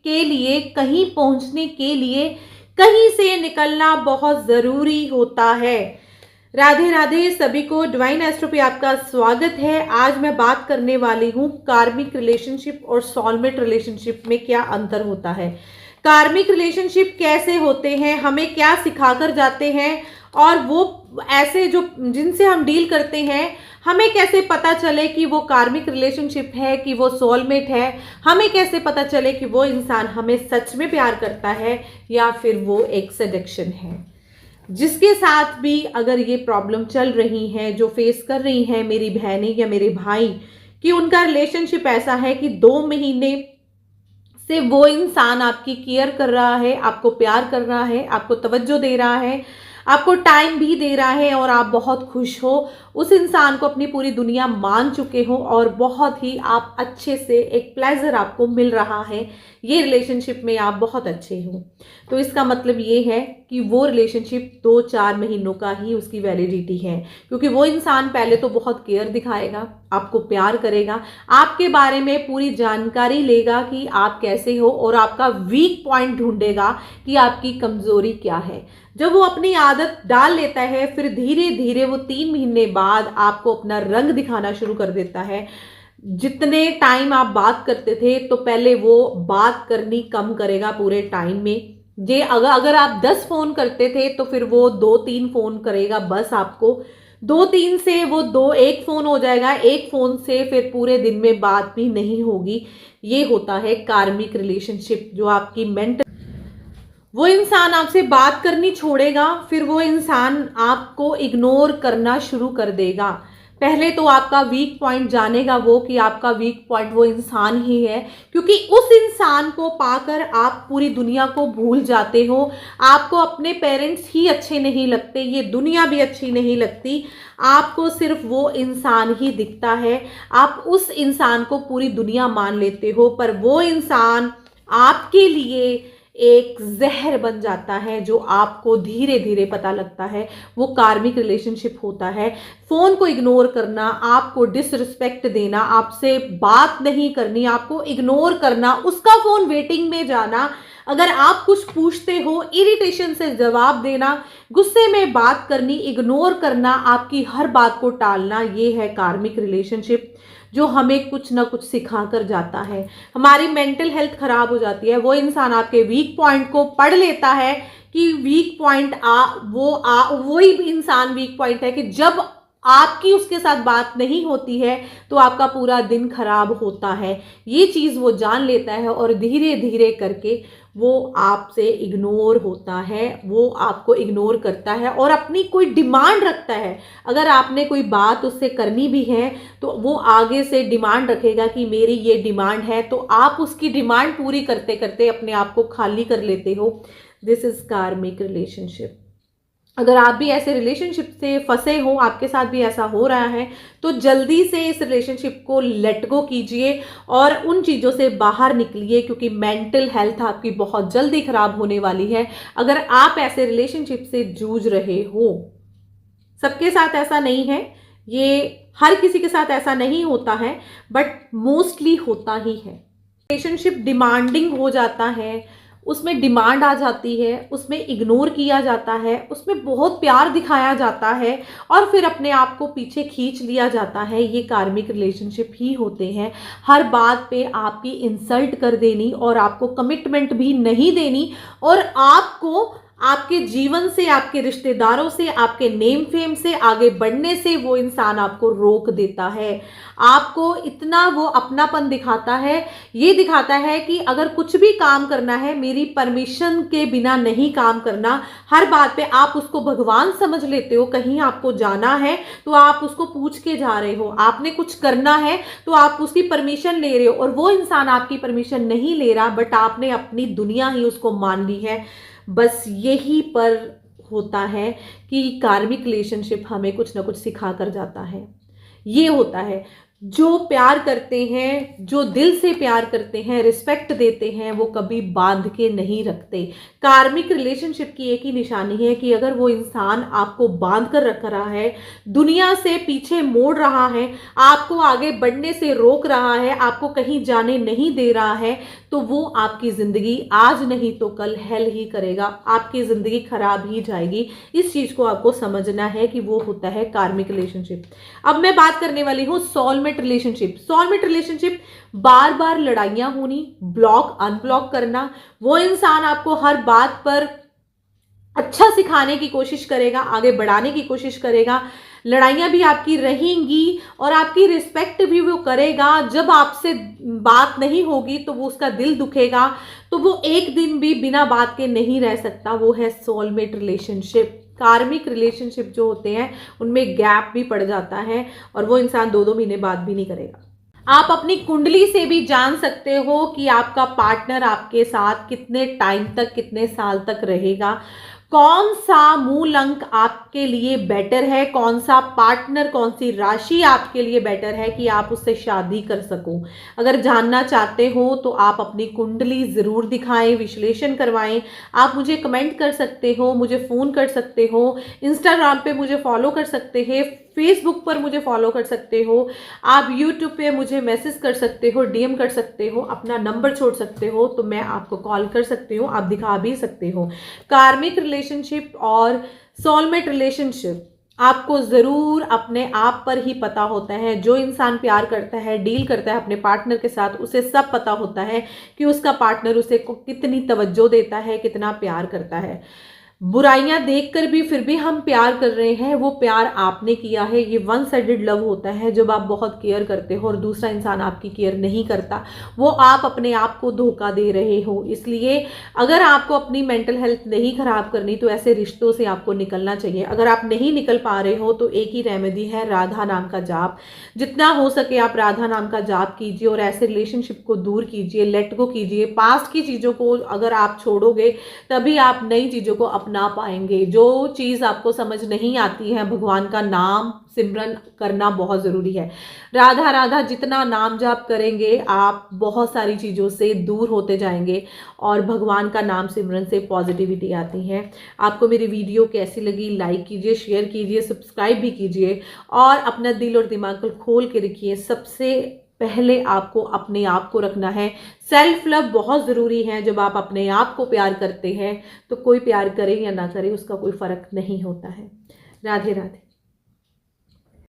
के लिए, कहीं पहुंचने के लिए कहीं से निकलना बहुत ज़रूरी होता है। राधे राधे, सभी को डिवाइन एस्ट्रो पे आपका स्वागत है। आज मैं बात करने वाली हूँ कार्मिक रिलेशनशिप और सोलमेट रिलेशनशिप में क्या अंतर होता है। कार्मिक रिलेशनशिप कैसे होते हैं, हमें क्या सिखाकर जाते हैं, और वो ऐसे जो जिनसे हम डील करते हैं हमें कैसे पता चले कि वो कार्मिक रिलेशनशिप है कि वो सोलमेट है। हमें कैसे पता चले कि वो इंसान हमें सच में प्यार करता है या फिर वो एक सेडक्शन है। जिसके साथ भी अगर ये प्रॉब्लम चल रही है, जो फेस कर रही हैं मेरी बहनें या मेरे भाई, कि उनका रिलेशनशिप ऐसा है कि 2 महीने से वो इंसान आपकी केयर कर रहा है, आपको प्यार कर रहा है, आपको तवज्जो दे रहा है, आपको टाइम भी दे रहा है और आप बहुत खुश हो, उस इंसान को अपनी पूरी दुनिया मान चुके हो और बहुत ही आप अच्छे से एक प्लेजर आपको मिल रहा है, ये रिलेशनशिप में आप बहुत अच्छे हो। तो इसका मतलब ये है कि वो रिलेशनशिप 2-4 महीनों का ही उसकी वैलिडिटी है, क्योंकि वो इंसान पहले तो बहुत केयर दिखाएगा, आपको प्यार करेगा, आपके बारे में पूरी जानकारी लेगा कि आप कैसे हो और आपका वीक पॉइंट ढूंढेगा कि आपकी कमजोरी क्या है। जब वो अपनी आदत डाल लेता है फिर धीरे धीरे वो 3 महीने बाद आपको अपना रंग दिखाना शुरू कर देता है। जितने टाइम आप बात करते थे तो पहले वो बात करनी कम करेगा पूरे टाइम में। ये अगर आप 10 फोन करते थे तो फिर वो 2-3 फोन करेगा बस आपको। 2-3 से वो 1 फोन हो जाएगा, 1 फोन से फिर पूरे दिन में बात भी नहीं होगी। ये होता है कार्मिक रिलेशनशिप। जो आपकी मेंटल, वो इंसान आपसे बात करनी छोड़ेगा, फिर वो इंसान आपको इग्नोर करना शुरू कर देगा। पहले तो आपका वीक पॉइंट जानेगा वो कि आपका वीक पॉइंट वो इंसान ही है, क्योंकि उस इंसान को पाकर आप पूरी दुनिया को भूल जाते हो। आपको अपने पेरेंट्स ही अच्छे नहीं लगते, ये दुनिया भी अच्छी नहीं लगती, आपको सिर्फ वो इंसान ही दिखता है। आप उस इंसान को पूरी दुनिया मान लेते हो, पर वो इंसान आपके लिए एक जहर बन जाता है, जो आपको धीरे धीरे पता लगता है। वो कार्मिक रिलेशनशिप होता है। फोन को इग्नोर करना, आपको डिसरिस्पेक्ट देना, आपसे बात नहीं करनी, आपको इग्नोर करना, उसका फोन वेटिंग में जाना, अगर आप कुछ पूछते हो इरिटेशन से जवाब देना, गुस्से में बात करनी, इग्नोर करना, आपकी हर बात को टालना, ये है कार्मिक रिलेशनशिप, जो हमें कुछ ना कुछ सिखा कर जाता है। हमारी मेंटल हेल्थ खराब हो जाती है। वो इंसान आपके वीक पॉइंट को पढ़ लेता है कि वीक पॉइंट वही इंसान वीक पॉइंट है कि जब आपकी उसके साथ बात नहीं होती है तो आपका पूरा दिन खराब होता है। ये चीज़ वो जान लेता है और धीरे धीरे करके वो आपसे इग्नोर होता है, वो आपको इग्नोर करता है और अपनी कोई डिमांड रखता है। अगर आपने कोई बात उससे करनी भी है तो वो आगे से डिमांड रखेगा कि मेरी ये डिमांड है, तो आप उसकी डिमांड पूरी करते करते अपने आप को खाली कर लेते हो। दिस इज कार्मिक रिलेशनशिप। अगर आप भी ऐसे रिलेशनशिप से फंसे हो, आपके साथ भी ऐसा हो रहा है, तो जल्दी से इस रिलेशनशिप को लेट गो कीजिए और उन चीज़ों से बाहर निकलिए, क्योंकि मेंटल हेल्थ आपकी बहुत जल्दी खराब होने वाली है अगर आप ऐसे रिलेशनशिप से जूझ रहे हो। सबके साथ ऐसा नहीं है, ये हर किसी के साथ ऐसा नहीं होता है, बट मोस्टली होता ही है। रिलेशनशिप डिमांडिंग हो जाता है, उसमें डिमांड आ जाती है, उसमें इग्नोर किया जाता है, उसमें बहुत प्यार दिखाया जाता है और फिर अपने आप को पीछे खींच लिया जाता है। ये कार्मिक रिलेशनशिप ही होते हैं। हर बात पे आपकी इंसल्ट कर देनी और आपको कमिटमेंट भी नहीं देनी, और आपको आपके जीवन से, आपके रिश्तेदारों से, आपके नेम फेम से आगे बढ़ने से वो इंसान आपको रोक देता है। आपको इतना वो अपनापन दिखाता है, ये दिखाता है कि अगर कुछ भी काम करना है मेरी परमिशन के बिना नहीं काम करना। हर बात पे आप उसको भगवान समझ लेते हो। कहीं आपको जाना है तो आप उसको पूछ के जा रहे हो, आपने कुछ करना है तो आप उसकी परमिशन ले रहे हो, और वो इंसान आपकी परमिशन नहीं ले रहा, बट आपने अपनी दुनिया ही उसको मान ली है। बस यही पर होता है कि कार्मिक रिलेशनशिप हमें कुछ ना कुछ सिखा कर जाता है। ये होता है, जो प्यार करते हैं, जो दिल से प्यार करते हैं, रिस्पेक्ट देते हैं, वो कभी बांध के नहीं रखते। कार्मिक रिलेशनशिप की एक ही निशानी है कि अगर वो इंसान आपको बांध कर रख रहा है, दुनिया से पीछे मोड़ रहा है, आपको आगे बढ़ने से रोक रहा है, आपको कहीं जाने नहीं दे रहा है, तो वो आपकी ज़िंदगी आज नहीं तो कल हेल ही करेगा, आपकी ज़िंदगी खराब ही जाएगी। इस चीज़ को आपको समझना है कि वो होता है कार्मिक रिलेशनशिप। अब मैं बात करने वाली हूँ सोलमेट रिलेशनशिप। सोलमेट रिलेशनशिप बार बार लड़ाइयाँ होनी, ब्लॉक अनब्लॉक करना, वो इंसान आपको हर बात पर अच्छा सिखाने की कोशिश करेगा, आगे बढ़ाने की कोशिश करेगा, लड़ाइयाँ भी आपकी रहेंगी और आपकी रिस्पेक्ट भी वो करेगा। जब आपसे बात नहीं होगी तो वो उसका दिल दुखेगा, तो वो एक दिन भी बिना बात के नहीं रह सकता। वो है सोलमेट रिलेशनशिप। कार्मिक रिलेशनशिप जो होते हैं उनमें गैप भी पड़ जाता है और वो इंसान 2-2 महीने बात भी नहीं करेगा। आप अपनी कुंडली से भी जान सकते हो कि आपका पार्टनर आपके साथ कितने टाइम तक, कितने साल तक रहेगा, कौन सा मूल अंक आपके लिए बेटर है, कौन सा पार्टनर, कौन सी राशि आपके लिए बेटर है कि आप उससे शादी कर सको। अगर जानना चाहते हो तो आप अपनी कुंडली ज़रूर दिखाएं, विश्लेषण करवाएं। आप मुझे कमेंट कर सकते हो, मुझे फ़ोन कर सकते हो, इंस्टाग्राम पे मुझे फॉलो कर सकते हैं, फेसबुक पर मुझे फॉलो कर सकते हो, आप यूट्यूब पे मुझे मैसेज कर सकते हो, डीएम कर सकते हो, अपना नंबर छोड़ सकते हो, तो मैं आपको कॉल कर सकती हूँ, आप दिखा भी सकते हो। कार्मिक रिलेशनशिप और सोलमेट रिलेशनशिप आपको ज़रूर अपने आप पर ही पता होता है। जो इंसान प्यार करता है, डील करता है अपने पार्टनर के साथ, उसे सब पता होता है कि उसका पार्टनर उसे कितनी तवज्जो देता है, कितना प्यार करता है। बुराइयां देखकर भी फिर भी हम प्यार कर रहे हैं, वो प्यार आपने किया है। ये वन साइडेड लव होता है जब आप बहुत केयर करते हो और दूसरा इंसान आपकी केयर नहीं करता, वो आप अपने आप को धोखा दे रहे हो। इसलिए अगर आपको अपनी मेंटल हेल्थ नहीं खराब करनी तो ऐसे रिश्तों से आपको निकलना चाहिए। अगर आप नहीं निकल पा रहे हो तो एक ही रेमेडी है, राधा नाम का जाप। जितना हो सके आप राधा नाम का जाप कीजिए और ऐसे रिलेशनशिप को दूर कीजिए, लेट गो कीजिए। पास्ट की चीज़ों को अगर आप छोड़ोगे तभी आप नई चीज़ों को अपना पाएंगे। जो चीज़ आपको समझ नहीं आती है, भगवान का नाम सिमरन करना बहुत ज़रूरी है। राधा राधा जितना नाम जाप करेंगे आप बहुत सारी चीज़ों से दूर होते जाएंगे और भगवान का नाम सिमरन से पॉजिटिविटी आती है। आपको मेरी वीडियो कैसी लगी, लाइक कीजिए, शेयर कीजिए, सब्सक्राइब भी कीजिए और अपना दिल और दिमाग को खोल के रखिए। सबसे पहले आपको अपने आप को रखना है। सेल्फ लव बहुत ज़रूरी है। जब आप अपने आप को प्यार करते हैं तो कोई प्यार करे या ना करे उसका कोई फ़र्क नहीं होता है। राधे राधे।